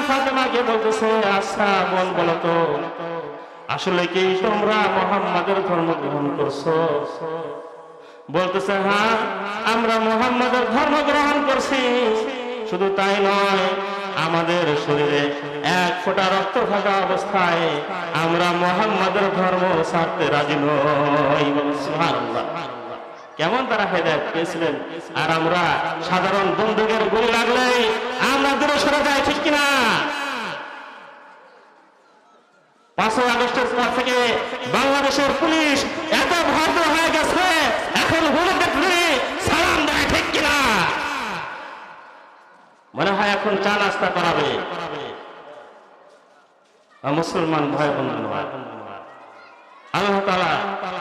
ফাতেমাকে বলতেছে, আচ্ছা বোন বলো তো, আসলে কি তোমরা মুহাম্মাদের ধর্ম গ্রহণ করছো? বলতেছে, হ্যাঁ আমরা মুহাম্মাদের ধর্ম গ্রহণ করছি। শুধু তাই নয়, আমাদের শরীরে এক ফোঁটা রক্ত থাকা অবস্থায় আমরা মুহাম্মাদের ধর্ম ছাড়তে রাজি নই। সুবহানাল্লাহ, কেমন তারা হেদায়েত পেয়েছিলেন। আর আমরা সাধারণ বন্দুকের গুলি লাগলেই আমরা দূরে সরে যাই, ঠিক কিনা? 5ই আগস্টের পর থেকে বাংলাদেশের পুলিশ এত ভদ্র হয়ে গেছে, এখন গুলি দেখলে সালাম দেয়, ঠিক কিনা? মনে হয় এখন চা নাস্তা করাবে। মুসলমান ভাই বন্ধুরা, আল্লাহ তাআলা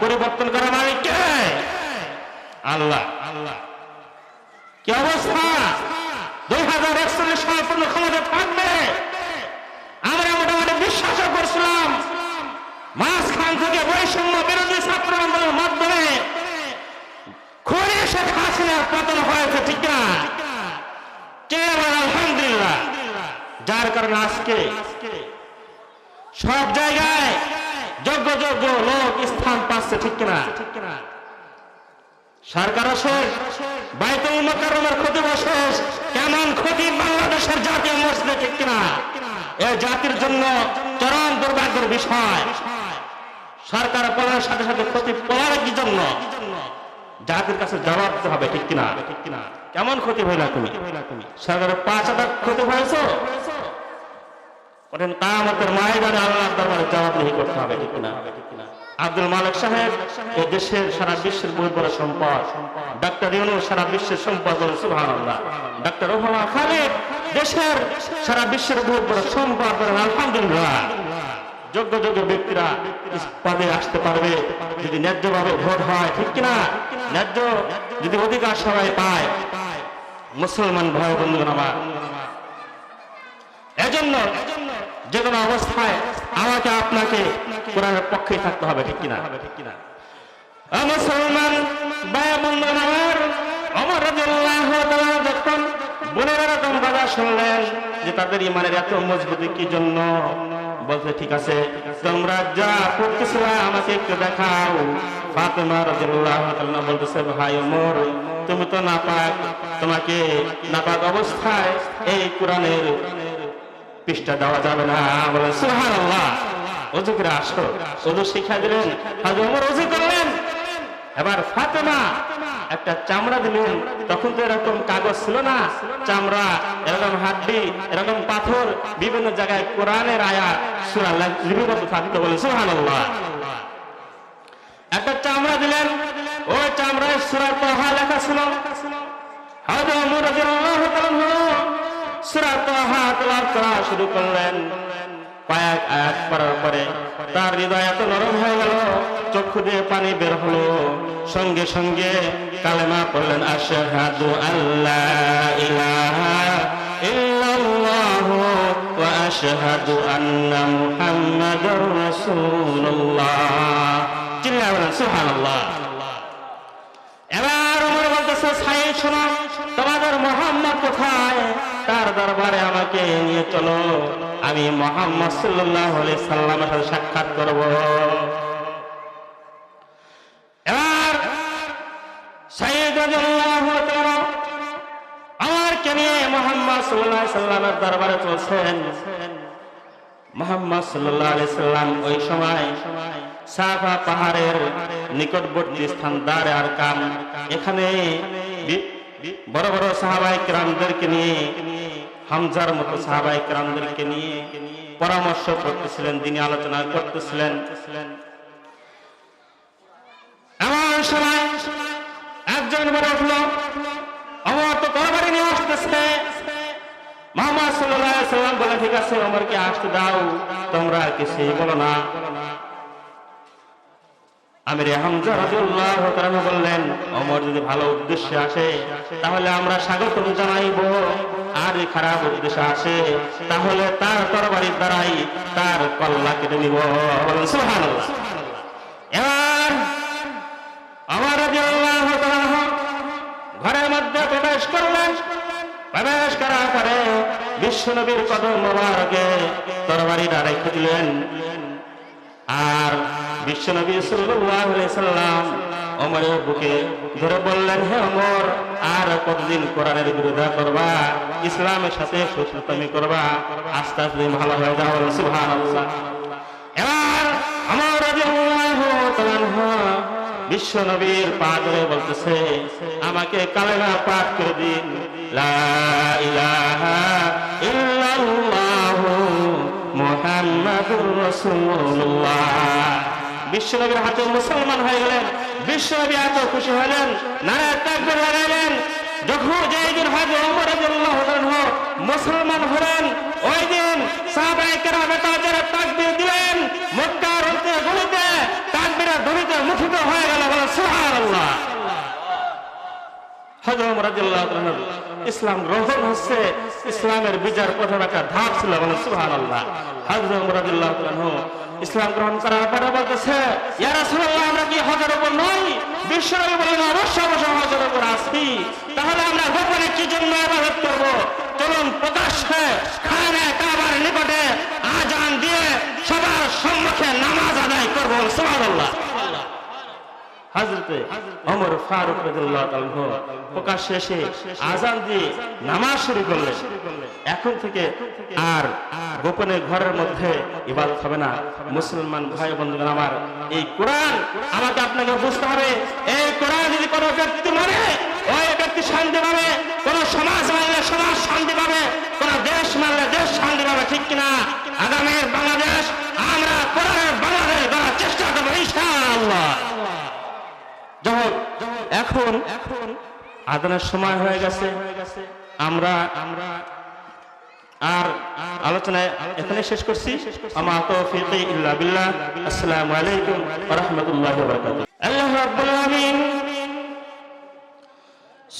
পরিবর্তন করা মালিক কে? আল্লাহ। কি অবস্থা? 2041 সাল পর্যন্ত ক্ষমতা থাকবে আমরা মোটামুটি বিশ্বাস করছিলাম। মাঝখান থেকে বৈষম্য বিরোধী ছাত্র আন্দোলনের মাধ্যমে খুনি শেখ হাসিনার পতন হয়েছে, ঠিক না? আলহামদুলিল্লাহ, যার কারণে আজকে সব জায়গায় যোগ্য যোগ্য লোক স্থান পাচ্ছে, ঠিক কিনা? সরকার শেষ, বাইতুল মুকাররমের খতিব শেষ, কেমন খতিব বাংলাদেশের জাতীয় মসজিদে, ঠিক কিনা? এই জাতির জন্য চরম দুর্ভাগ্যের বিষয়। সরকার পলার সাথে সাথে খতিব পলার কি জন্য? জাতির কাছে জবাব দিতে হবে, ঠিক কিনা? কেমন খতিব হইলা তুমি? সরকারের 5,000 খতিব হয়েছো, কঠিন কিয়ামতের ময়দানে আল্লাহর দরবারে জবাবদিহি করতে হবে, ঠিক কিনা? আব্দুল মালিক সাহেব এই দেশের সারা বিশ্বের বহুত বড় সম্পদ। ডক্টর ইউনূস সারা বিশ্বের সম্পদ, সুবহানাল্লাহ। ডক্টর ওবামা খালিদ দেশের সারা বিশ্বের বহুত বড় সম্পদ, আলহামদুলিল্লাহ। যোগ্য যোগ্য ব্যক্তিরা পদে আসতে পারবে যদি ন্যায্যভাবে ভোট হয়, ঠিক কিনা? ন্যায্য যদি অধিকার সবাই পায়। মুসলমান ভাই বন্ধুগণ আমার, এজন্য যে কোনো অবস্থায় আমাকে আপনাকে কোরআনের পক্ষেই থাকতে হবে, ঠিক কিনা? মুসলমান ভাই বন্ধুগণ আমার, ওমর রাদিয়াল্লাহু তাআলা যখন বোনের এরকম কথা শুনলেন যে তাদের ইমানের এত মজবুতি কি জন্য, বলতে ঠিক আছে তোমরা যা করতেছিলে আমাকে একটু দেখাও। ফাতেমা রাদিয়াল্লাহু তাআলা বলতেছে, ভাই ওমর তুমি তো নাপাক, তোমাকে নাপাক অবস্থায় এই কোরআনের পৃষ্ঠা দেওয়া যাবে না। বলে সুবহানাল্লাহ, ওযু করে আসো। ওযু শিক্ষা দিলেন, হযরত ওমর ওযু করলেন। এবার ফাতেমা একটা চামড়া দিলেন। তখন তো এরকম কাগজ ছিল না, চামড়া, এরকম হাড্ডি, এরকম পাথর, বিভিন্ন জায়গায় কোরআনের আয়াত সূরা লিপিবদ্ধ থাকতো। বলে সুবহানাল্লাহ। একটা চামড়া দিলেন, ওই চামড়ায় সূরা তাহা লেখা ছিল। হযরত ওমর রাদিয়াল্লাহু তাআলা সূরা তাহা তেলাওয়াত করা শুরু করলেন। কয়েক আয়াত পড়ার পরে তার হৃদয় এত নরম হয়ে গেল, চক্ষু দিয়ে পানি বের হলো। সঙ্গে সঙ্গে কালেমা পড়লেন, আশহাদু আল্লা ইলাহা ইল্লাল্লাহু ওয়া আশহাদু আন্না মুহাম্মাদার রাসূলুল্লাহ। চিল্লায়ে বলেন সুবহানাল্লাহ। এবার ওমর বলতেছে, সাইয়েদ শোনো, তোমাদের মুহাম্মদ কোথায়? তার দরবারে আমাকে নিয়ে চলো, আমি মুহাম্মদ সাল্লাল্লাহু আলাইহি সাল্লামের সাথে সাক্ষাৎ করব। এবার সাইয়েদ রাদিয়াল্লাহু তাআলা আমারকে নিয়ে মুহাম্মদ সাল্লাল্লাহু আলাইহি সাল্লামের দরবারে চলছেন। মুহাম্মদ সাল্লাল্লাহু আলাইহি সাল্লাম ওই সময় সাফা পাহাড়ের নিকটবর্তী স্থান দারে আরকাম, এখানে বড় বড় সাহাবায়ে কেরামদেরকে নিয়ে, হামজার মতো সাহাবায়ে কেরামদেরকে নিয়ে পরামর্শ করতেছিলেন, দিনী আলোচনা করতেছিলেন। এমন সময় একজন বলে উঠলো, ওমর তো তরবারি নিয়ে আসতেছে। মুহাম্মদ সাল্লাল্লাহু আলাইহি সাল্লাম বলে, ঠিক আছে ওমরকে আসতে দাও, তোমরা কিছুই বলো না। আমির হামজা রাদিয়াল্লাহু তাআলা বললেন, ওমর যদি ভালো উদ্দেশ্যে আসে তাহলে আমরা স্বাগতম জানাইবো, আর খারাপ উদ্দেশ্যে আসে তাহলে তার তরবারির দ্বারাই তার কল্লা কেটে নিব। বলেন সুবহানাল্লাহ। এবার ওমর রাদিয়াল্লাহু তাআলা ঘরের মধ্যে প্রবেশ করলেন। প্রবেশ করার পরে বিশ্বনবীর কদম মোবারকে তরবারিটা রেখে দিলেন। আর বিশ্বনবী সাল্লাল্লাহু আলাইহি সাল্লাম ওমরের বুকে ধরে বললেন, হে ওমর, আর কতদিন কোরআনের বিরোধিতা করবা, ইসলামের সাথে শত্রুতামি করবা, আস্তে আস্তে ভালো হয়ে যাও। সুবহানাল্লাহ। এবার ওমর রাদিয়াল্লাহু তাআলা আনহু বিশ্বনবীর পা ধরে বলতেছে, আমাকে কালেমা পাঠ করে দিন, লা ইলাহা ইল্লাল্লাহু মুহাম্মাদুর রাসূলুল্লাহ। বিশ্বনবীর হাতে মুসলমান হয়ে গেলেন। বিশ্বনবী এত খুশি হলেন, নারায়ে তাকবীর লাগালেন। যখন যেই দিন হযরত ওমর রাদিয়াল্লাহু আনহু মুসলমান হলেন, ওই দিন সাহাবায়ে কেরাম যারা তাকবীর দিলেন, মক্কার হতে গলিতে তাকবীরের ধ্বনিতে মুখরিত হয়ে গেল। বলেন সুবহানাল্লাহ। হযরত ওমর রাদিয়াল্লাহু আনহু ইসলাম গ্রহণ হচ্ছে, ইসলামের বিচার প্রথম একটা ধাপ ছিল। বলেন সুবহানাল্লাহ। হযরত ওমর রাদিয়াল্লাহু আনহু ইসলাম গ্রহণ করার পরে বলতেছে, ইয়া রাসূলুল্লাহ, আমরা কি হজের উপর নই? বিশ্বনবী বলেন, অবশ্যই অবশ্যই হজের উপর আছি। তাহলে আমরা গোপনে কি জন্য ইবাদত করব? চলুন প্রকাশ্যে খানে কাবার নিকটে আযান দিয়ে সবার সম্মুখে নামাজ আদায় করব। সুবহানাল্লাহ। হযরতে ওমর ফারুক রাদিয়াল্লাহু আনহু প্রকাশ্যে এসে আযান দিয়ে নামাজ শুরু করলেন। এখন থেকে আর গোপনে ঘরের মধ্যে ইবাদত হবে না। মুসলমান ভাই বন্ধুগণ আমার, এই কোরআন আমাকে আপনাকে বুঝতে হবে। এই কোরআন যদি কোনো ব্যক্তি মানে, ওই ব্যক্তি শান্তি পাবে। কোন সমাজ মানলে সমাজ শান্তি পাবে, কোন দেশ মানলে দেশ শান্তি পাবে। ঠিক কিনা? আগামীর বাংলাদেশ আমরা কোরআনের বাংলাদেশ গড়ার চেষ্টা করবো ইনশাআল্লাহ। এখন আদানের সময় হয়ে গেছে। আমরা আর আলোচনায় এখানে শেষ করছি। আমা তাওফীকি ইল্লা বিল্লাহ। আসসালামু আলাইকুম ওয়া রাহমাতুল্লাহি ওয়া বারাকাতুহু। আল্লাহ রাব্বুল আলামিন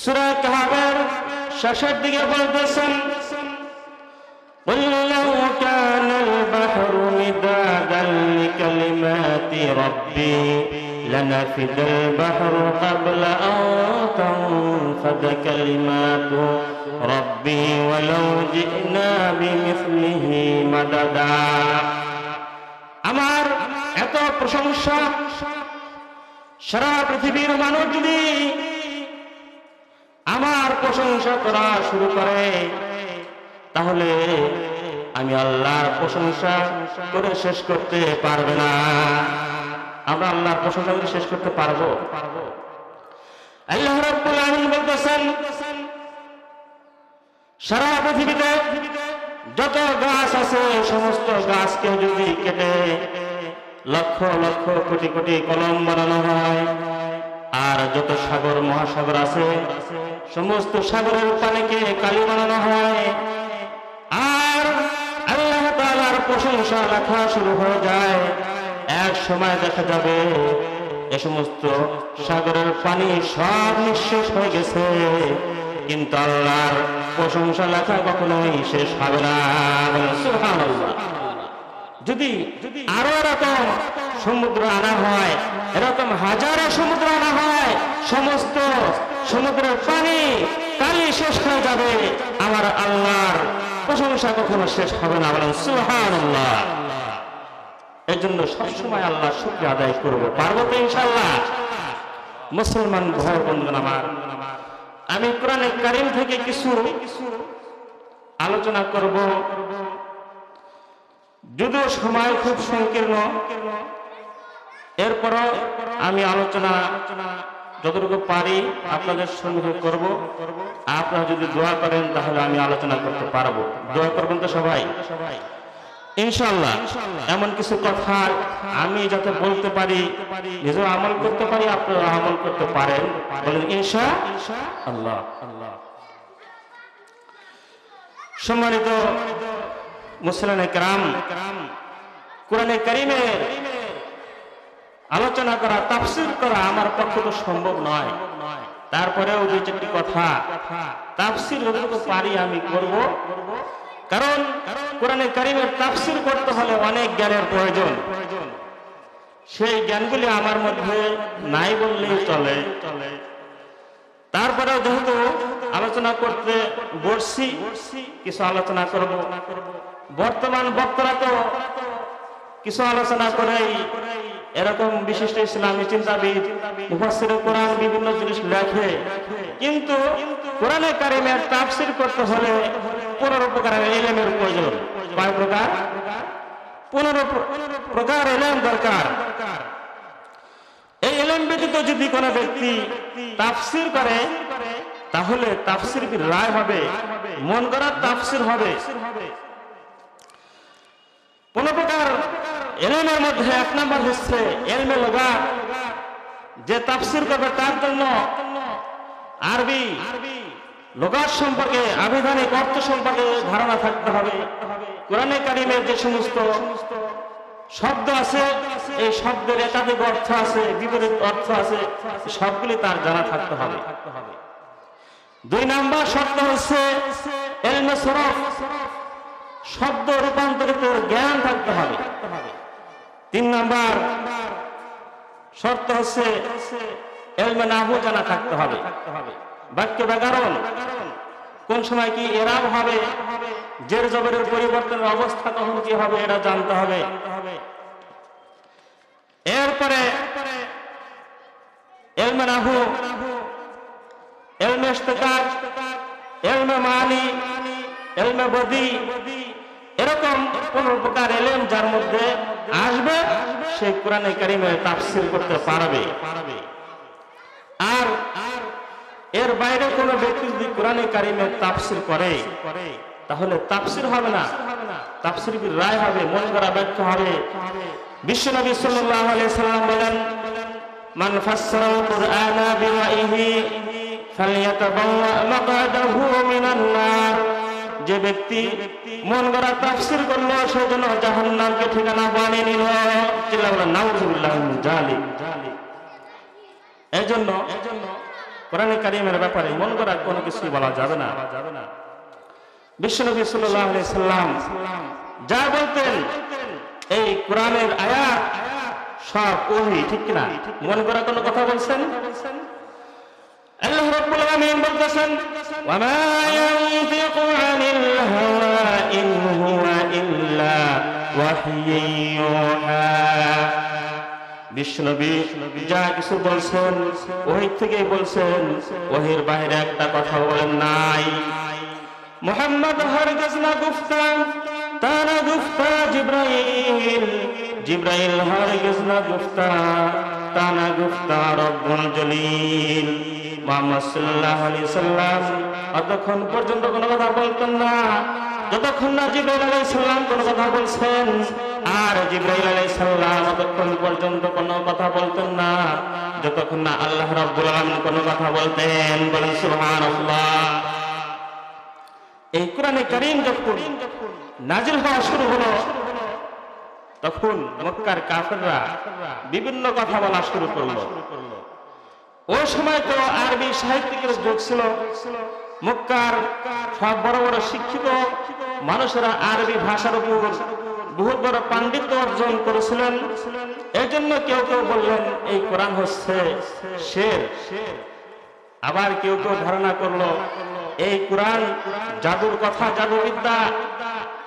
সূরা কাহফের শেষের দিকে বলতেছেন, قُلْ لَوْ كَانَ الْبَحْرُ مِدَادًا لِكَلِمَاتِ رَبِّي لَنَفِدَ الْبَحْرُ قَبْلَ أَن تَنفَدَ كَلِمَاتُ رَبِّي وَلَوْ جِئْنَا بِمِثْلِهِ مَدَدًا। আমার এত প্রশংসা, সারা পৃথিবীর মানুষ যদি আমার প্রশংসা করা শুরু করে, তাহলে আমি আল্লাহর প্রশংসা করে শেষ করতে পারবে না। আমরা আল্লাহর প্রশংসা করে শেষ করতে পারবো? আল্লাহ রাব্বুল আলামিন বলতেছেন, সারা পৃথিবীতে যত গাছ আছে সমস্ত গাছকে যদি কেটে লক্ষ লক্ষ কোটি কোটি কলম বানানো হয়, আর যত সাগর মহাসাগর আছে সমস্ত সাগরের পানিকে কালি বানানো হয়, আর আল্লাহ তাআলার প্রশংসা লেখা শুরু হয়ে যায়, এক সময় দেখা যাবে এ সমস্ত সাগরের পানি সব নিঃশেষ হয়ে গেছে, কিন্তু আল্লাহর প্রশংসা লেখা কখনোই শেষ হবে না। সুবহানাল্লাহ। যদি আরো এরকম সমুদ্র আনা হয়, এরকম হাজারো সমুদ্র আনা হয়, সমস্ত সমুদ্রের পানি কালি শেষ হয়ে যাবে, আমার আল্লাহর প্রশংসা কখনো শেষ হবে না। বলেন সুবহানাল্লাহ। এই জন্য সবসময় আল্লাহ শুকরিয়া আদায় করবো। পারবো তো ইনশাআল্লাহ? মুসলমান ভাই বন্ধুগণ আমার, আমি কোরআনে কারীম থেকে কিছু আলোচনা করব। যদিও সময় খুব সংকীর্ণ, এরপরও আমি আলোচনা যতটুকু পারি আপনাদের সঙ্গে করব। আপনারা যদি দোয়া করেন তাহলে আমি আলোচনা করতে পারবো। দোয়া করবেন তো সবাই ইনশাআল্লাহ। এমন কিছু কথা আমি যাতে বলতে পারি, নিজেও আমল করতে পারি, আপনারা আমল করতে পারেন। বলেন ইনশাআল্লাহ। সম্মানিত মুসলিম کرام, কোরআনে কারীমের আলোচনা করা, তাফসীর করা আমার পক্ষে তো সম্ভব নয়। তারপরেও দুই চারটি কথা তাফসীর যতটুকু পারি আমি করব। কারণ কোরআনে কারীমের তাফসীর করতে হলে অনেক জ্ঞানের প্রয়োজন। সেই জ্ঞানগুলি আমার মধ্যে নাই বললেই চলে। তারপরেও যেহেতু আলোচনা করতে বসছি, কিছু আলোচনা করব। বর্তমান বক্তারা তো কিছু আলোচনা করেই এরকম বিশিষ্ট ইসলামী চিন্তাবিদ মুফাসসিরে কোরআন বিভিন্ন জিনিস লেখে, কিন্তু কোরআনে কারিমের তাফসীর করতে হলে 15 প্রকারের ইলমের প্রয়োজন। কয় প্রকার? 15 প্রকার ইলম দরকার। এই ইলম ব্যতীত যদি কোনো ব্যক্তি তাফসীর করে, তাহলে তাফসীর কি রায় হবে, মন গড়া তাফসীর হবে। 15 প্রকার ইলমের মধ্যে 1 নম্বর হচ্ছে ইলমে লুগাত। যে তাফসীর করবে তার জন্য আরবি লুগাত সম্পর্কে, আবিধানিক অর্থ সম্পর্কে ধারণা থাকতে হবে। কোরআনে কারিমের যে সমস্ত শব্দ আছে, এই শব্দের একাধিক অর্থ আছে, বিপরীত অর্থ আছে, সবগুলি তার জানা থাকতে হবে। 2 নম্বর শর্ত হচ্ছে ইলমে সরফ, শব্দ রূপান্তরিত জ্ঞান থাকতে হবে। 3 নম্বর শর্ত হচ্ছে ইলমে নাহু জানা থাকতে হবে। বাক্য ব্যাকরণ, কোন সময় কি এরাব হবে, জের জবরের পরিবর্তনের অবস্থা কখন কি হবে, এটা জানতে হবে। এরপরে ইলমে নাহু, ইলমে ইশতিকাক, ইলমে মানি, ইলমে বদি, এরকম 15 প্রকার ইলম যার মধ্যে আসবে, সে কোরআনে কারিমের তাফসীর করতে পারবে। আর এর বাইরে কোন ব্যক্তি যদি কোরআনে কারিমের তাফসীর করে, তাহলে তাফসীর হবে না, তাফসীর কি রায় হবে, মন গড়া ব্যাখ্যা হবে। বিশ্বনবী সাল্লাল্লাহু আলাইহি সাল্লাম বলেন, মান ফাসসারাল কুরআনা বিরাইহি ফালইয়াতাবাওয়া মাকআদাহু মিনান নার। যে ব্যক্তি মন গড়া তাফসীর করলো, সে যেন জাহান্নামকে ঠিকানা বানিয়ে নিল। চিল্লা বলেন নাউযুবিল্লাহ মিন যালিক। এজন্য কোরআনে কারিমের ব্যাপারে মন গড়া কোনো কিছু বলা যাবে না। বিশ্বনবী সাল্লাল্লাহু আলাইহি সাল্লাম যা বলতেন, এই কোরআনের আয়াত সব ওহী, ঠিক কিনা? মন গড়া কোনো কথা বলছেন? আল্লাহ রাব্বুল আলামিন বলতেছেন, ওয়া মা ইয়ানতিকু আনিল হাওয়া ইন হুয়া ইল্লা ওয়াহয়ুন ইউহা। বিশ্বনবী যা কিছু বলছেন ওহী থেকেই বলছেন, ওহীর বাইরে একটা কথা বলেন নাই। মুহাম্মদ হরগিজ না গুফতা, তা না গুফতা জিবরাইল, জিবরাইল হরগিজ না গুফতা, তা না গুফতা রব্বুল জলিল। মুহাম্মদ সাল্লাল্লাহু আলাইহি সাল্লাম অতক্ষণ পর্যন্ত কোনো কথা বলতেন না যতক্ষণ না জিবরাইল আলাইহিস সালাম কোনো কথা বলছেন, আর জিবরাইল আলাইহিস সালাম অতক্ষণ পর্যন্ত কোনো কথা বলতেন না যতক্ষণ না আল্লাহ রাব্বুল আলামিন কোনো কথা বলতেন। বলেন সুবহানাল্লাহ। এই কোরআনে কারীম যখন নাজিল হওয়া শুরু হলো, তখন মক্কার কাফেররা বিভিন্ন কথা বলা শুরু করলো। ওই সময় তো আরবি সাহিত্যিকের যুগ ছিল। মক্কার সব বড় বড় শিক্ষিত মানুষেরা আরবি ভাষার উপর বহুত বড় পাণ্ডিত্য অর্জন করেছিলেন। এই জন্য কেউ কেউ বললেন এই কোরআন হচ্ছে শের, আবার কেউ কেউ ধারণা করলো এই কোরআন জাদুর কথা, জাদুবিদ্যা।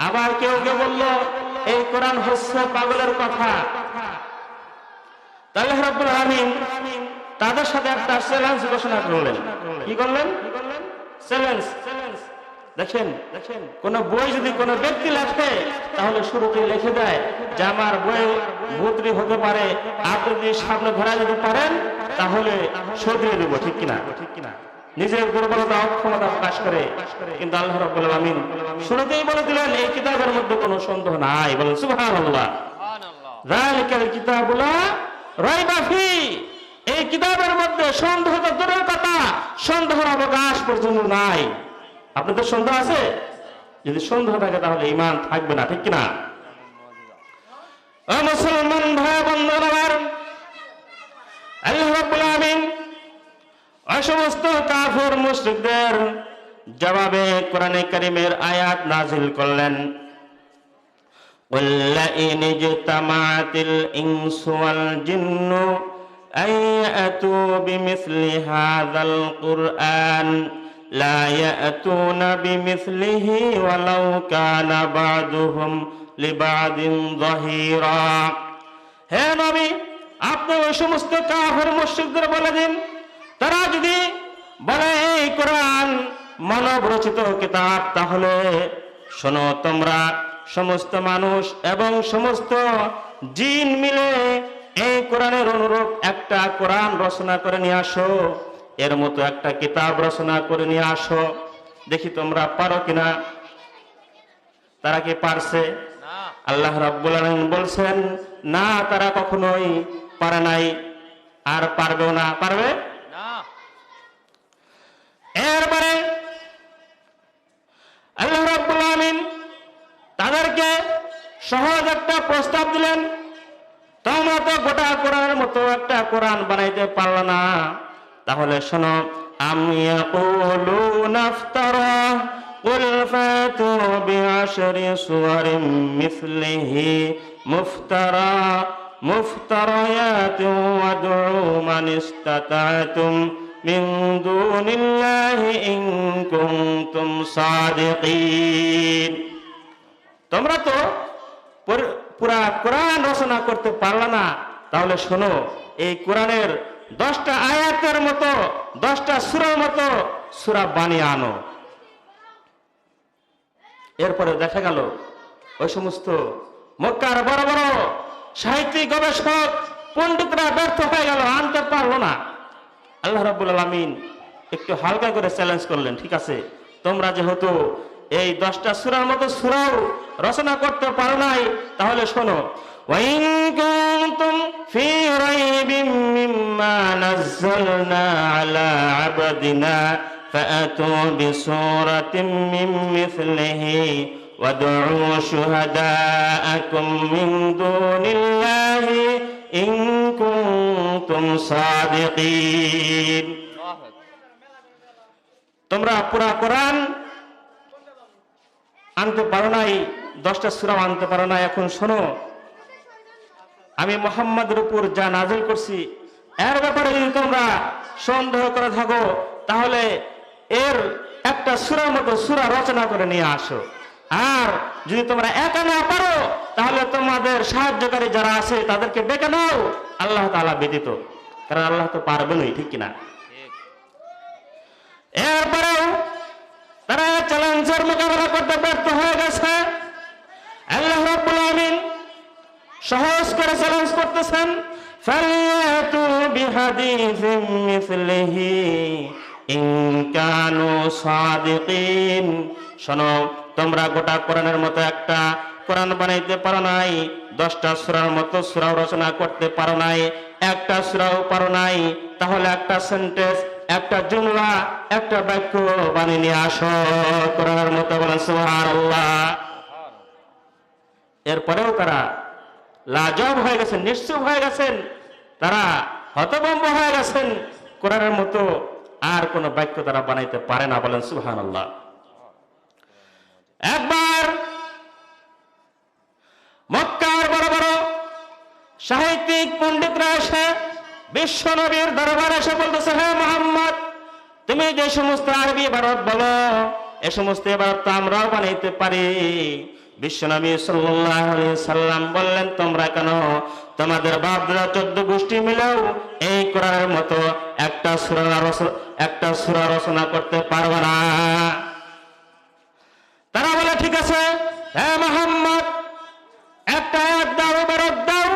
আবার কেউ কেউ বলল এই কোরআন হচ্ছে পাগলের কথা। তাহলে আল্লাহ রাব্বুল আলামিন তাদের সাথে একটা চ্যালেঞ্জ ঘোষণা করলেন। কি করলেন? চ্যালেঞ্জ। দেখেন, কোন বই যদি কোনো ব্যক্তি লেখে, তাহলে শুরুতে লিখে দেয় যে আমার বই ভুতরি হতে পারে, আপনি যদি সামনে ধরা যেতে পারেন তাহলে সরিয়ে দেব, ঠিক কিনা? নিজের দুর্বলতা, অক্ষমতা প্রকাশ করে। কিন্তু আল্লাহ রাব্বুল আলামিন শুরুতেই বলে দিলেন এই কিতাবের মধ্যে কোনো সন্দেহ নাই। বলেন সুবহানাল্লাহ। যালিকাল কিতাবু লা রাইবা ফি। এই কিতাবের মধ্যে সন্দেহ তো দূরের কথা, সন্দেহের অবকাশ পর্যন্ত নাই। আপনাদের সন্দেহ আছে? যদি সন্দেহ থাকে তাহলে ঈমান থাকবে না, ঠিক কিনা? ও মুসলমান ভাই বন্ধুরা, আল্লাহ রাব্বুল আলামিন ওই সমস্ত কাফের মুশরিকদের জবাবে কোরআনে কারীমের আয়াত নাযিল করলেন। قل لئن اجتمعت الإنس والجن أن يأتوا بمثل هذا القرآن لا يأتون بمثله ولو كان بعضهم لبعض ظهيرا হে নবী আপনি ওই সমস্ত কাফের মুশরিকদের বলে দিন তারা যদি বলে এই কোরআন মানব রচিত কিতাব তাহলে শোনো তোমরা সমস্ত মানুষ এবং সমস্ত জিন মিলে এই কোরআনের অনুরূপ একটা কোরআন রচনা করে নিয়ে আসো এর মতো একটা কিতাব রচনা করে নিয়ে আসো দেখি তোমরা পারো কিনা তারা কি পারছে আল্লাহ রাব্বুল আলামিন বলছেন না তারা কখনোই পারে নাই আর পারবেও না পারবে না এরপরে আল্লাহ রাব্বুল আলামিন তাদেরকে সহজ একটা প্রস্তাব দিলেন তোমরা তো গোটা কোরআনের মতো একটা কোরআন বানাইতে পারল না তাহলে শোনো আমি ইয়াকুলুনা ইফতারা কুল ফাতু বিআশরি সুওয়ারিন মিসলিহি মুফতারায়াতিন ওয়াদউ মান ইসতাতা'তুম মিন দুনিল্লাহি ইন কুনতুম সাদিকিন তোমরা তো পুরা কোরআন রচনা করতে পারলা না তাহলে শোনো এই কোরআনের 10টা আয়াতের মতো 10টা সূরার মতো সূরা বানিয়ে আনো এরপরে দেখা গেল ওই সমস্ত মক্কার বড় বড় সাহিত্যিক গবেষক পণ্ডিতরা ব্যর্থ হয়ে গেল আনতে পারলো না আল্লাহ রাব্বুল আলামিন একটু হালকা করে চ্যালেঞ্জ করলেন ঠিক আছে তোমরা যেহেতু এই 10টা সূরার মতো সূরাও রচনা করতে পারো নাই তাহলে শোনো ওয়াইন কুনতুম ফি রাইবিম মিম্মা নাযালনা আলা আবদিনা ফাআতু বিসূরাতিন মিন মিসলিহি ওয়াদউ শুহাদাআকুম মিন দুনিল্লাহি ইন কুনতুম সাদিকিন তোমরা পুরা কোরআন আনতে পারো নাই 10টা সূরা আনতে পারো না এখন শোনো আমি মুহাম্মাদের উপর যা নাযিল করছি এর ব্যাপারে যদি তোমরা সন্দেহ করে থাকো তাহলে এর একটা সূরার মতো সূরা রচনা করে নিয়ে আসো আর যদি তোমরা একা না পারো তাহলে তোমাদের সাহায্যকারী যারা আছে তাদেরকে ডেকে নাও আল্লাহ তাআলা ব্যতীত কারণ আল্লাহ তো পারবেনই ঠিক কিনা এরপরেও তারা চ্যালেঞ্জের মোকাবেলা করতে ব্যর্থ হয়ে গেছে আল্লাহ রাব্বুল আলামিন সহজ করে চ্যালেঞ্জ করতেছেন ফালিয়াতু বিহাদিসিম মিসলিহি ইন কানু সাদিকিন শোনো তোমরা গোটা কোরআনের মতো একটা কোরআন বানাইতে পারো নাই 10টা সূরার মতো সূরা রচনা করতে পারো নাই একটা সূরাও পারো নাই তাহলে একটা সেন্টেন্স একটা জুমলা একটা বাক্য বানিয়ে নিয়ে আসো কোরআনের মতো বলেন সুবহানাল্লাহ এরপরেও তারা লাজব হয়ে গেছেন নিশ্চুপ হয়ে গেছেন তারা হতভম্ব হয়ে গেছেন কোরআনের মতো আর কোন বাক্য তারা বানাইতে পারে না বলেন সুবহানাল্লাহ একবার মক্কার বড় বড় সাহিত্যিক পণ্ডিতরা এসে বিশ্ব নবীর দরবারে এসে বলতেছে হে মুহাম্মদ তুমি যে সমস্ত আরবি ইবারত বলো এ সমস্ত ইবারত তো আমরাও বানাইতে পারি বিশ্ব নবী সাল্লাল্লাহু আলাইহি সাল্লাম বললেন তোমরা কেন তোমাদের বাপ দাদা 14 গোষ্ঠী মিলেও এই কোরআনের মতো একটা সূরা রচনা করতে পারবে না তারা বলে ঠিক আছে হে মুহাম্মদ একটা আয়াত দাও ইবারত দাও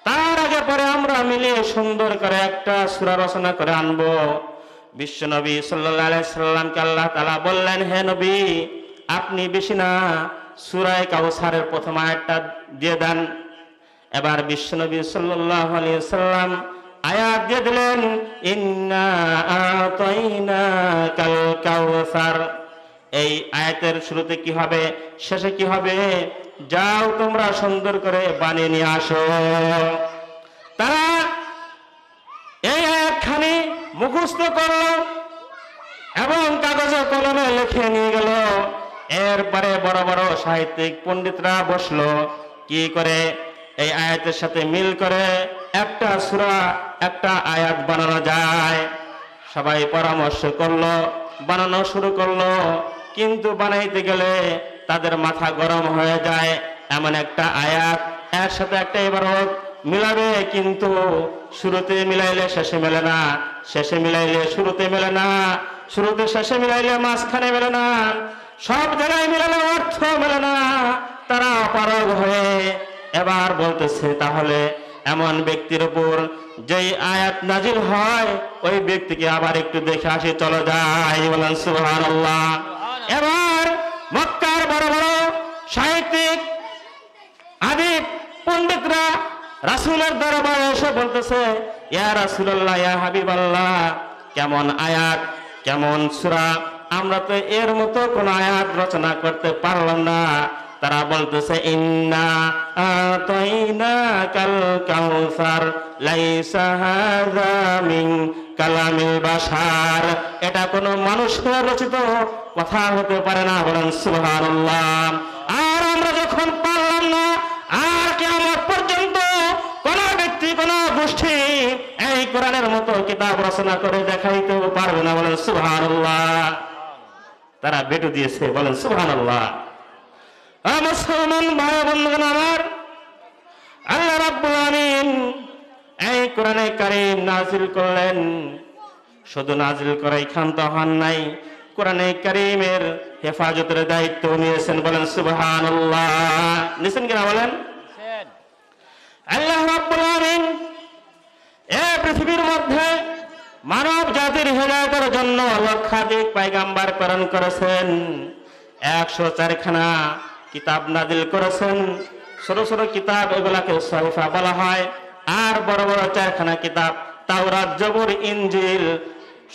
তার আগে পরে আমরা মিলে সুন্দর করে একটা সূরা রচনা করে আনবো বিশ্ব নবী সাল্লাল্লাহু আলাইহি সাল্লামকে আল্লাহ তাআলা বললেন হে নবী আপনি বেশি না সূরা কাউসারের প্রথম আয়াতটা দিয়ে দেন এবার বিশ্ব নবী সাল্লাল্লাহু আলাইহি সাল্লাম আয়াত দিয়ে দিলেন ইন্না আতাইনাকাল কাউসার এই আয়াতের শুরুতে কি হবে শেষে কি হবে যাও তোমরা সুন্দর করে বানিয়ে নিয়ে আসো তারা এই আয়াতখানি মুখস্থ করলো এবং কাগজে কলমে লিখে নিয়ে গেল এরপরে বড় বড় সাহিত্যিক পণ্ডিতরা বসলো কি করে এই আয়াতের সাথে মিল করে একটা সূরা একটা আয়াত বানানো যায়। সবাই পরামর্শ করলো, বানানো শুরু করলো, কিন্তু বানাইতে গেলে তাদের মাথা গরম হয়ে যায়। এমন একটা আয়াত এর সাথে একটা ইবারত মিলাবে, কিন্তু শুরুতে মিলাইলে শেষে মেলে না, শেষে মিলাইলে শুরুতে মেলে না, শুরুতে শেষে মিলাইলে মাঝখানে মেলে না, সব জায়গায় মিলালে অর্থ মেলে না। তারা অপারগ হয়ে এবার বলতেছে, তাহলে এমন ব্যক্তির উপর যেই আয়াত নাজিল হয় ওই ব্যক্তিকে আবার একটু দেখে আসি, চলো যাই। বলেন সুবহানাল্লাহ। এবার মক্কার বড় বড় সাহিত্যিক আদিব পণ্ডিতরা রাসূলের দরবারে এসে বলতেছে, ইয়া রাসূলুল্লাহ, ইয়া হাবিবাল্লাহ, কেমন আয়াত, কেমন সূরা, আমরা তো এর মতো কোন আয়াত রচনা করতে পারলাম না। তারা বলতেছে, ইন্না আতাইনাকাল কাউসার লাইসা হাযা মিন কালামিল বাশার, এটা কোন মানুষের রচিত কথা হতে পারে না। বলেন সুবহানাল্লাহ। আর আমরা যখন পারলাম না, আর কিয়ামত পর্যন্ত কোন ব্যক্তি, কোন গোষ্ঠী এই কোরআনের মতো কিতাব রচনা করে দেখাইতেও পারবে না। বলেন সুবহানাল্লাহ। তারা বেটু দিয়েছে। বলেন সুবহানাল্লাহ। মুসলমান ভাই বন্ধুগণ আমার, আল্লাহ রাব্বুল আমিন এই কোরআনে কারীম নাযিল করলেন। শুধু নাযিল করাই ক্ষান্ত হন নাই, কোরআনে কারীমের হেফাজতের দায়িত্ব নিয়েছেন। বলেন সুবহানাল্লাহ। নিছেন কিনা বলেন? আল্লাহ রাব্বুল আমিন এই পৃথিবীর মধ্যে মানব জাতির হেদায়েতের জন্য লক্ষাধিক পয়গম্বর প্রেরণ করেছেন। 104 খানা কিতাব নাজিল করেছেন। ছোট ছোট কিতাব এগুলাকে সহিফা বলা হয়। আর বড় বড় 4 খানা কিতাব, তাওরাত, জবুর, ইনজিল।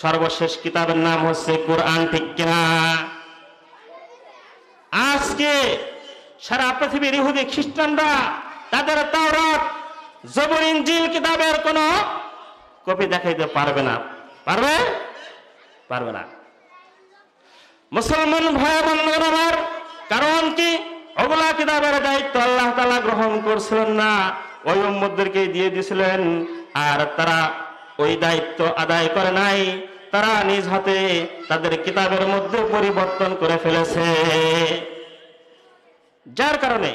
সর্বশেষ কিতাবের নাম হচ্ছে কোরআন। ঠিক কিনা? আজকে সারা পৃথিবীর ইহুদি খ্রিস্টানরা তাদের তাওরাত, জবুর, ইনজিল কিতাবের কোন কপি দেখাইতে পারবে না। পারবে? পারবে না। মুসলমান ভাই বন্ধুগণ আমার, কারণ কি? ওগুলা কিতাবের দায়িত্ব আল্লাহ তাআলা গ্রহণ করছিলেন না, ওই উম্মতদেরকে দিয়ে দিয়েছিলেন। আর তারা ওই দায়িত্ব আদায় করে নাই। তারা নিজ হাতে তাদের কিতাবের মধ্যে পরিবর্তন করে ফেলেছে। যার কারণে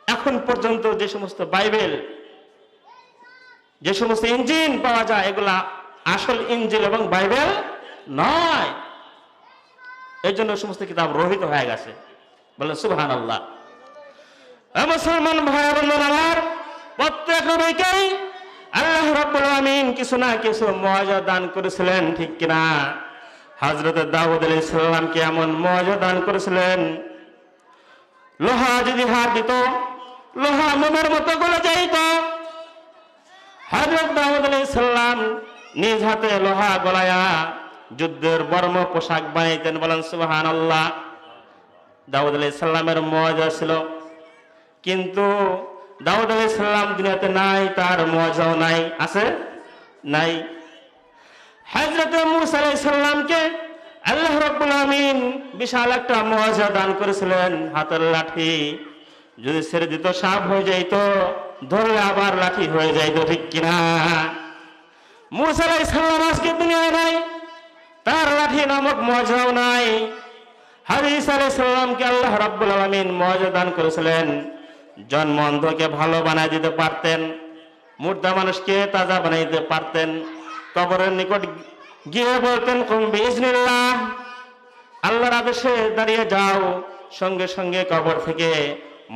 এখন পর্যন্ত যে সমস্ত বাইবেল, যে সমস্ত ইঞ্জিল পাওয়া যায়, এগুলা আসল ইঞ্জিল এবং বাইবেল নয়। এই জন্য সমস্ত কিতাব রহিত হয়ে গেছে। বলেন সুবহানাল্লাহ। মুসলমান ভাই বোন আমার, প্রত্যেক নবীকেই আল্লাহ রাব্বুল আমিন কিছু না কিছু মুআজিজা দান করেছিলেন। ঠিক কিনা? হযরত দাউদ আলাইহিস সালামকে এমন মুআজিজা দান করেছিলেন, লোহা যদি হাত দিত, লোহা মোমের মতো গলে যাইত। হযরত দাউদ আলাইহিস সালাম নিজ হাতে লোহা গলায়া যুদ্ধের বর্ম পোশাক বানাইতেন। বলেন সুবহানাল্লাহ। দাউদ আলাইহিস সালামের মুআজিজা ছিল, কিন্তু দাউদ আলাইহিস সালাম দুনিয়াতে নাই, তার মুআজিজাও নাই। আছে? নাই। হযরত মূসা আলাইহিস সালামকে আল্লাহ রাব্বুল আমিন বিশাল একটা মুআজিজা দান করেছিলেন, হাতের লাঠি যদি ছেড়ে দিত সাপ হয়ে যাইত, ধরলে আবার লাঠি হয়ে যাইত। ঠিক কিনা? মূসা আলাইহিস সালাম আজকে দুনিয়ায় নাই, তার লাঠি নামক মুআজিজাও নাই। হাদিস আলাইহিস সালামকে আল্লাহ রাব্বুল আলামিন মুআজিজা দান করেছিলেন, জন্ম অন্ধকে ভালো বানাই দিতে পারতেন, মুর্দা মানুষকে তাজা বানাই দিতে পারতেন, কবরের নিকট গিয়ে বলতেন কুম বিইজনিল্লাহ, আল্লাহর আদেশে দাঁড়িয়ে যাও, সঙ্গে সঙ্গে কবর থেকে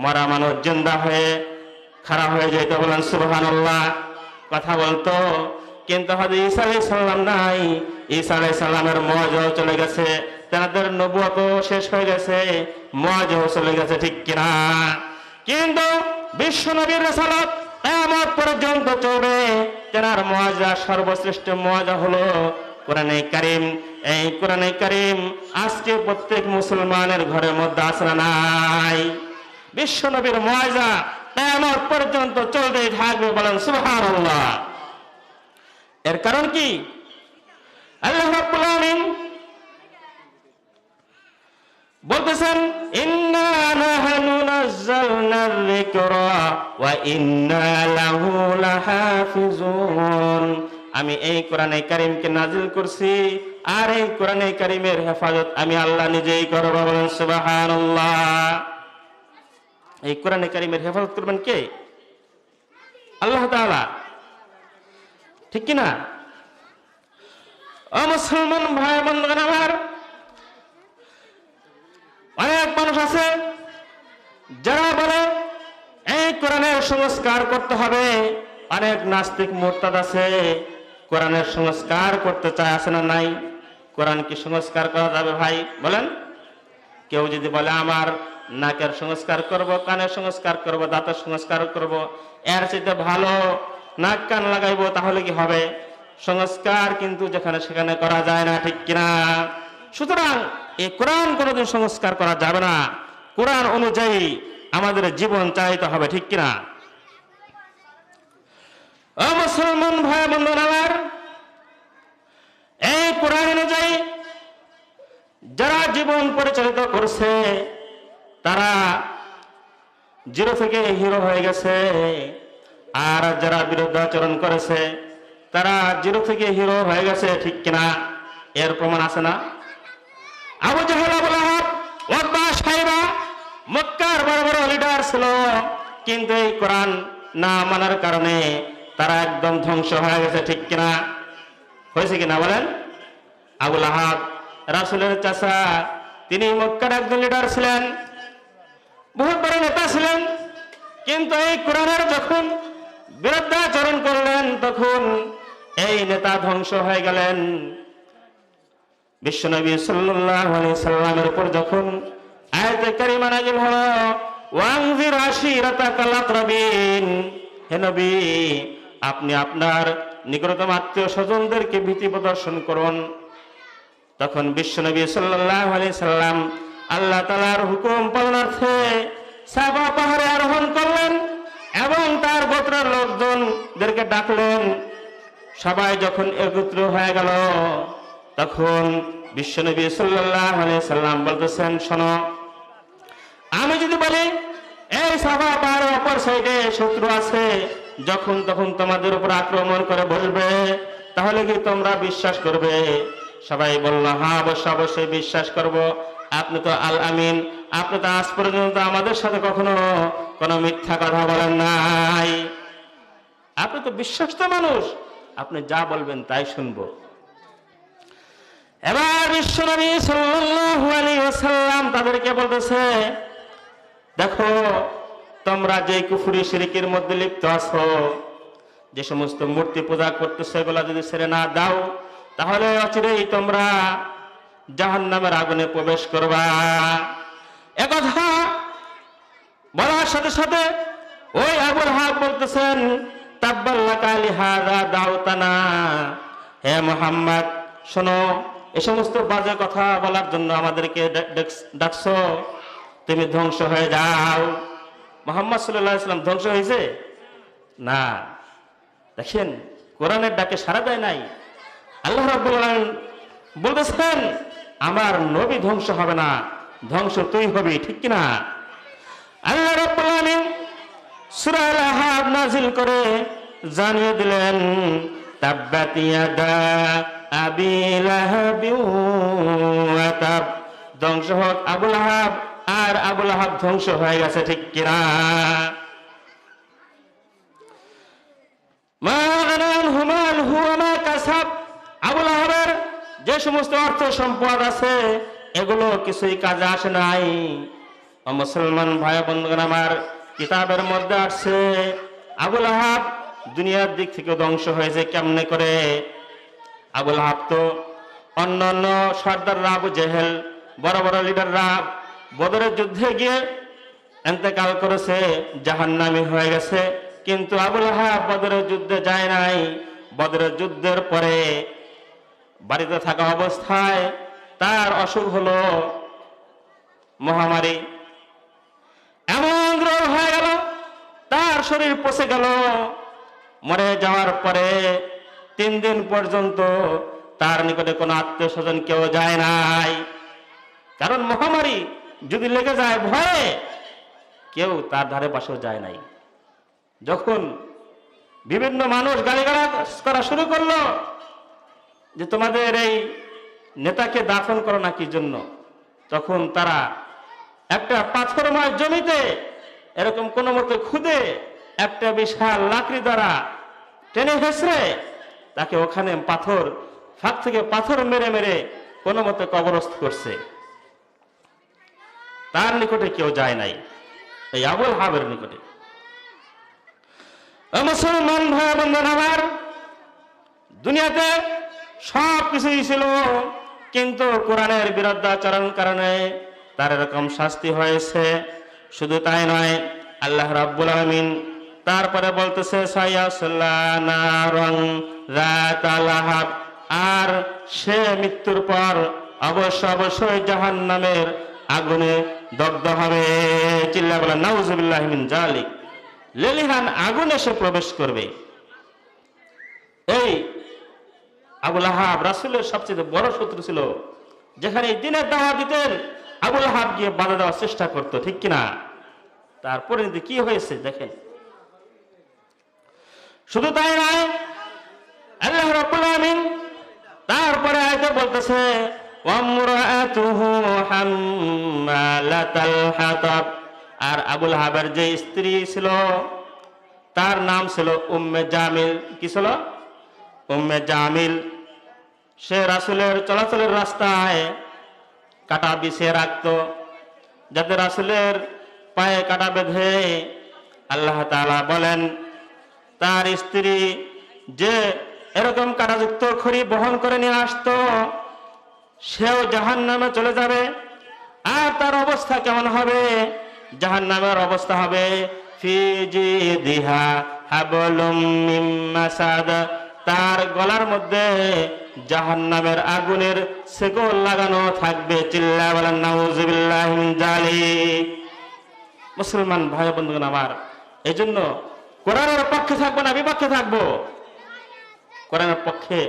মরা মানুষ জিন্দা হয়ে খাড়া হয়ে যেত। বলেন সুবহানাল্লাহ। কথা বলতো। কিন্তু হযরত ঈসা আলাইহিস সালাম নাই। ঈসা আলাইহিস সালামের মুআজিজাও চলে গেছে, তাদের নবুয়তও শেষ হয়ে গেছে, মুআজিজাও চলে গেছে। ঠিক কিনা? কিন্তু বিশ্ব নবীর রিসালাত কিয়ামত পর্যন্ত চলবে। তেনার মুআজিজা, সর্বশ্রেষ্ঠ মুআজিজা হলো কোরআনে কারীম। এই কোরআনে কারীম আজকে প্রত্যেক মুসলমানের ঘরের মধ্যে আছে না নাই? বিশ্ব নবীর মুআজিজা কিয়ামত পর্যন্ত চলতেই থাকবে। বলেন সুবহানাল্লাহ। এর কারণ কি? আল্লাহ রাব্বুল আমিন বলতেছেন, ইন্না নাহনু নাযালনা যিকরা ওয়া ইন্না লাহু লাহাফিজুন। আমি এই কোরআনে কারীমকে নাজিল করছি, আর এই কোরআনে কারীমের হেফাজত আমি আল্লাহ নিজেই করব। বলেন সুবহানাল্লাহ। এই কোরআনে কারীমের হেফাজত করবেন কে? আল্লাহ তাআলা, ঠিক কি না? ও মুসলমান ভাই বন্ধুগণ আমার, অনেক মানুষ আছে যারা বলে এই কোরআনের সংস্কার করতে হবে। অনেক নাস্তিক মুরতাদ আছে কোরআনের সংস্কার করতে চায়, আছে না নাই? কোরআন কি সংস্কার করা যাবে ভাই বলেন? কেউ যদি বলে আমার নাকের সংস্কার করব, কানের সংস্কার করব, দাঁতের সংস্কার করব, এর চাইতে ভালো নাক কান লাগাইবো, তাহলে কি হবে? সংস্কার কিন্তু যেখানে সেখানে করা যায় না, ঠিক কিনা? সুতরাং এই কোরআন কোনোদিন সংস্কার করা যাবে না। কোরআন অনুযায়ী আমাদের জীবন চালাইতে হবে, ঠিক কিনা? ও মুসলমান ভাই বন্ধুরা আমার, এই কোরআন অনুযায়ী যারা জীবন পরিচালিত করছে তারা জিরো থেকে হিরো হয়ে গেছে, আর যারা বিরুদ্ধাচরণ করেছে তারা জিরো থেকে হিরো হয়ে গেছে, ঠিক কিনা? এর প্রমাণ আছে না? আবু জাহেল, আবু লাহাব, উতবা, শাইবা মক্কার বড় বড় লিডার ছিল, কিন্তু এই কোরআন না মানার কারণে তারা একদম ধ্বংস হয়ে গেছে, ঠিক কিনা? হয়েছে কিনা বলেন? আবু লাহাব রাসূলের চাচা, তিনি মক্কার একজন লিডার ছিলেন, বহুত বড় নেতা ছিলেন, কিন্তু এই কোরআনের যখন বিরুদ্ধাচরণ করলেন তখন এই নেতা ধ্বংস হয়ে গেলেন। বিশ্বনবী সাল্লাল্লাহু আলাইহি সাল্লামের উপর যখন আয়াতে কারিমা নাযিল হলো, ওয়ানজির আশিরাতাকাল আকরাবিন, হে নবী আপনি আপনার নিকটতম আত্মীয় স্বজনদেরকে ভীতি প্রদর্শন করুন। তখন বিশ্বনবী সাল্লাল্লাহু আলাইহি সাল্লাম আল্লাহ তাআলার হুকুম পালনার্থে সাফা পাহাড়ে আরোহণ করলেন এবং তার গোত্রের লোকজনদেরকে ডাকলেন। সবাই যখন একত্র হয়ে গেল তখন বিশ্বনবী সাল্লাল্লাহু আলাইহি সাল্লাম বলতেছেন, শোনো, আমি যদি বলি এই সাফা পাহাড়ের অপর সাইডে শত্রু আছে, যখন তখন তোমাদের উপর আক্রমণ করে বসবে, তাহলে কি তোমরা বিশ্বাস করবে? সবাই বলল, হ্যাঁ অবশ্যই বিশ্বাস করব। আপনি তো আল আমিন, আপনি তো আজ পর্যন্ত আমাদের সাথে কখনো কোনো মিথ্যা কথা বলেন নাই, আপনি তো বিশ্বস্ত মানুষ, আপনি যা বলবেন তাই শুনবো। এবার বিশ্বনবী সাল্লাল্লাহু আলাইহি ওয়াসাল্লাম তাদেরকে বলতেছে, দেখো তোমরা যে কুফরি শিরকের মধ্যে লিপ্ত আছো, যে সমস্ত মূর্তি পূজা করতেছো, এগুলা যদি ছেড়ে না দাও তাহলে অচিরেই তোমরা জাহান্নামের আগুনে প্রবেশ করবা। একথা বলার সাথে সাথে ওই আবু লাহাব বলতেছেন, তাব্বাল্লাকা লিহাযা দাউতানা, হে মুহাম্মদ শোনো, এই সমস্ত বাজে কথা বলার জন্য আমাদেরকে ডাকছো, তুমি ধ্বংস হয়ে যাও। মুহাম্মদ সাল্লাল্লাহু আলাইহি ওয়াসাল্লাম ধ্বংস হয়েছে না, দেখেন কোরআনের ডাকে সাড়া দেয় নাই। আল্লাহ রাব্বুল আলামিন বলতেছেন, আমার নবী ধ্বংস হবে না, ধ্বংস তুই হবি, ঠিক কিনা? আল্লাহ রাব্বুল আলামিন সূরা আল-আহজাব নাযিল করে জানিয়ে দিলেন, তাব্বাত ইয়াদা আবি লাহাবি ওয়া তাব, ধ্বংস হোক আবু লাহাব, আর আবু লাহাব ধ্বংস হয়ে গেছে, ঠিক কিনা? মা আনা আনহু মালহু ওয়া মা কাসাব, আবু লাহাবের যে সমস্ত অর্থ সম্পদ আছে এগুলো কিছুই কাজে আসে নাই। ও মুসলমান ভাই বন্ধুগণ আমার, কিতাবের মধ্যে আসছে আবু লাহাব দুনিয়ার দিক থেকে ধ্বংস হয়েছে কেমনে করে। আবু লাহাব তো অন্যান্য সর্দাররা, আবু জেহেল, বড় বড় লিডাররা বদরের যুদ্ধে গিয়ে ইন্তেকাল করেছে, জাহান্নামী হয়ে গেছে, কিন্তু আবু লাহাব বদরের যুদ্ধে যায় নাই। বদরের যুদ্ধের পরে বাড়িতে থাকা অবস্থায় তার অসুখ হলো, মহামারী, এমন রোগ হয়ে গেল তার শরীর পচে গেল। মরে যাওয়ার পরে 3 দিন পর্যন্ত তার নিকটে কোনো আত্মীয় স্বজন কেউ যায় নাই, কারণ মহামারী যদি লেগে যায় ভয়ে কেউ তার ধারে পাশেও যায় নাই। যখন বিভিন্ন মানুষ গালিগালাজ করা শুরু করলো যে তোমাদের এই নেতাকে দাফন করো না কি জন্য, তখন তারা একটা পাথরময় জমিতে এরকম কোনো মতে খুদে একটা বিশাল লাকড়ি দ্বারা টেনে হেসড়ে তাকে ওখানে পাথর ফাঁক থেকে পাথর মেরে মেরে কোনো মতে কবরস্থ করছে। তার নিকটে কেউ যায় নাই, এই আবুল আহাবের নিকটে। মুসলমান ভাই বন্ধুরা আমার, দুনিয়াতে সব কিছুই ছিল, কিন্তু কোরআনের বিরুদ্ধাচরণ কারণে তার এরকম শাস্তি হয়েছে। শুধু তাই নয়, আল্লাহ রাব্বুল আলামিন তারপরে বলতেছে আর সে মৃত্যুর পর অবশ্যই জাহান্নামের আগুনে দগ্ধ হবে। চিল্লা বলা নাউজুবিল্লাহি মিন জালিক। লেলিহান আগুনে সে প্রবেশ করবে। এই আবুল আহাব রাসূলের সবচেয়ে বড় শত্রু ছিল। যেখানে দিনের দাওয়াত দিতেন, আবুল আহাব গিয়ে বাধা দেওয়ার চেষ্টা করতো, ঠিক কিনা? তার পরিণতি কি হয়েছে দেখেন। শুধু তাই নয়, আল্লাহ রাব্বুল আলামিন তারপরে আয়াতে বলতেছে ওয়ামরাআতুহু হাম্মালাতাল হাতাব। আর আবুল আহাবের যে স্ত্রী ছিল তার নাম ছিল উম্মে জামিল। কি ছিল? উম্মে জামিল। সে রাসূলের চলাচলের রাস্তায় কাঁটা বিছিয়ে রাখতো, যাতে রাসূলের পায়ে কাঁটা বেঁধে। আল্লাহ তাআলা বলেন তার স্ত্রী যে এরকম কাঁটাযুক্ত খড়ি বহন করে নিয়ে আসতো, সেও জাহান্নামে চলে যাবে। আর তার অবস্থা কেমন হবে? জাহান্নামের অবস্থা হবে ফি জিদিহা হাবলুম মিন মাসাদ। তার গলার মধ্যে জাহান্নামের আগুনের শেকল লাগানো থাকবে। চিল্লা বলেন নাউজুবিল্লাহি মিন জালিক। মুসলমান ভাই বন্ধুগণ আমার, এজন্য কোরআনের পক্ষে থাকবো না বিপক্ষে থাকবো? কোরআনের পক্ষে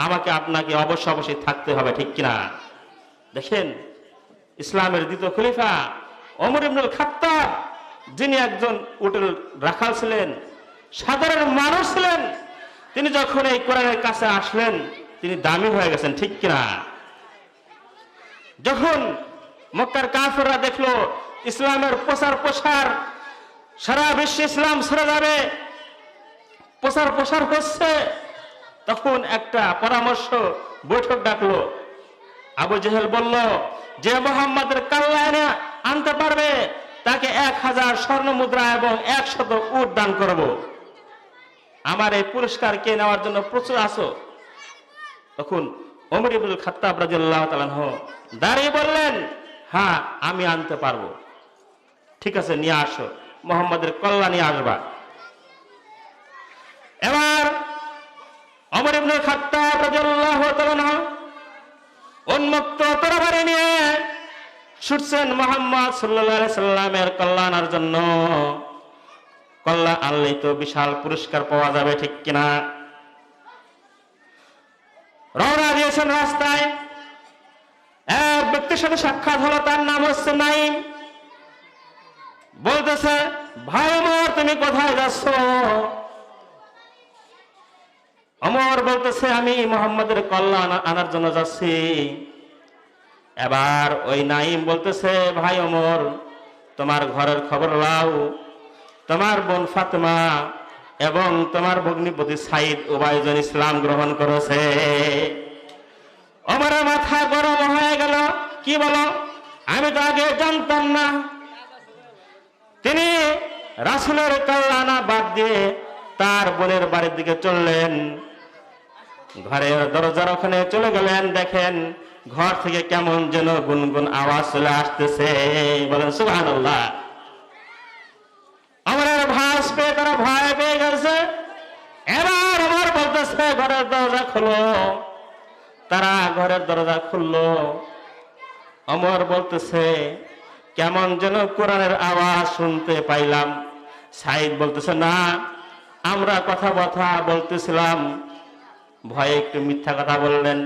আমাকে আপনাকে অবশ্যই থাকতে হবে, ঠিক কিনা? দেখেন, ইসলামের দ্বিতীয় খলিফা ওমর ইবনুল খাত্তাব, যিনি একজন উটের রাখাল ছিলেন, সাধারণ মানুষ ছিলেন, তিনি যখন এই কোরআনের কাছে আসলেন তিনি দামি হয়ে গেছেন, ঠিক কিনা? যখন মক্কার কাফেররা দেখলো ইসলামের প্রসার সারা বিশ্বে ইসলাম ছড়ে যাবে, প্রসার হচ্ছে, তখন একটা পরামর্শ বৈঠক ডাকলো। আবু জেহেল বলল, যে মুহাম্মাদের কাল্লায় আনতে পারবে তাকে 1000 স্বর্ণ মুদ্রা এবং 100 উট দান করব। আমার এই পুরস্কার কে নেওয়ার জন্য প্রচুর আছো? তখন ওমর ইবনুল খাত্তাব রাদিয়াল্লাহু তাআলা আনহু দাঁড়িয়ে বললেন, হ্যাঁ আমি আনতে পারবো। ঠিক আছে, নিয়ে আসো, মুহাম্মাদের কল্যাণ নিয়ে আসবা। এবার ওমর ইবনুল খাত্তাব রাদিয়াল্লাহু তাআলা আনহু উন্মুক্ত তরবারি নিয়ে ছুটছেন মুহাম্মদ সাল্লাল্লাহু আলাইহি সাল্লামের কল্যাণের জন্য। কল্যাণ আনলেই তো বিশাল পুরস্কার পাওয়া যাবে, ঠিক কিনা? রওনা দিয়েছেন রাস্তায়। এক ব্যক্তির সাথে সাক্ষাৎ হলো, তার নাম হচ্ছে নাইম। বলতেছে, ভাই ওমর তুমি কোথায় যাচ্ছ? ওমর বলতেছে, আমি মুহাম্মাদের কল্যাণ আনার জন্য যাচ্ছি। এবার ওই নাইম বলতেছে, ভাই ওমর তোমার ঘরের খবর লাও, তোমার বোন ফাতেমা এবং তোমার ভগ্নিপতি সাইদ উবাইদুল ইসলাম গ্রহণ করেছে। ওমরের মাথা গরম হয়ে গেল। কি বলো? আমি তো আগে জানতাম না। তিনি রাসূলের কল্যাণ বাদ দিয়ে তার বোনের বাড়ির দিকে চললেন। ঘরের দরজার ওখানে চলে গেলেন, দেখেন ঘর থেকে কেমন যেন গুনগুন আওয়াজ চলে আসতেছে। বলেন সুবহানাল্লাহ। ওমরের ভাস পেয়ে তারা ভয় পেয়ে গেছে। এবার ওমর বলতেছে, ঘরের দরজা খোলো। তারা ঘরের দরজা খুললো। ওমর বলতেছে, কেমন যেন কোরআনের আওয়াজ শুনতে পাইলাম। সাইদ বলতেছে, না আমরা কথা বলতেছিলাম, ভয়ে একটু মিথ্যা কথা বললেন।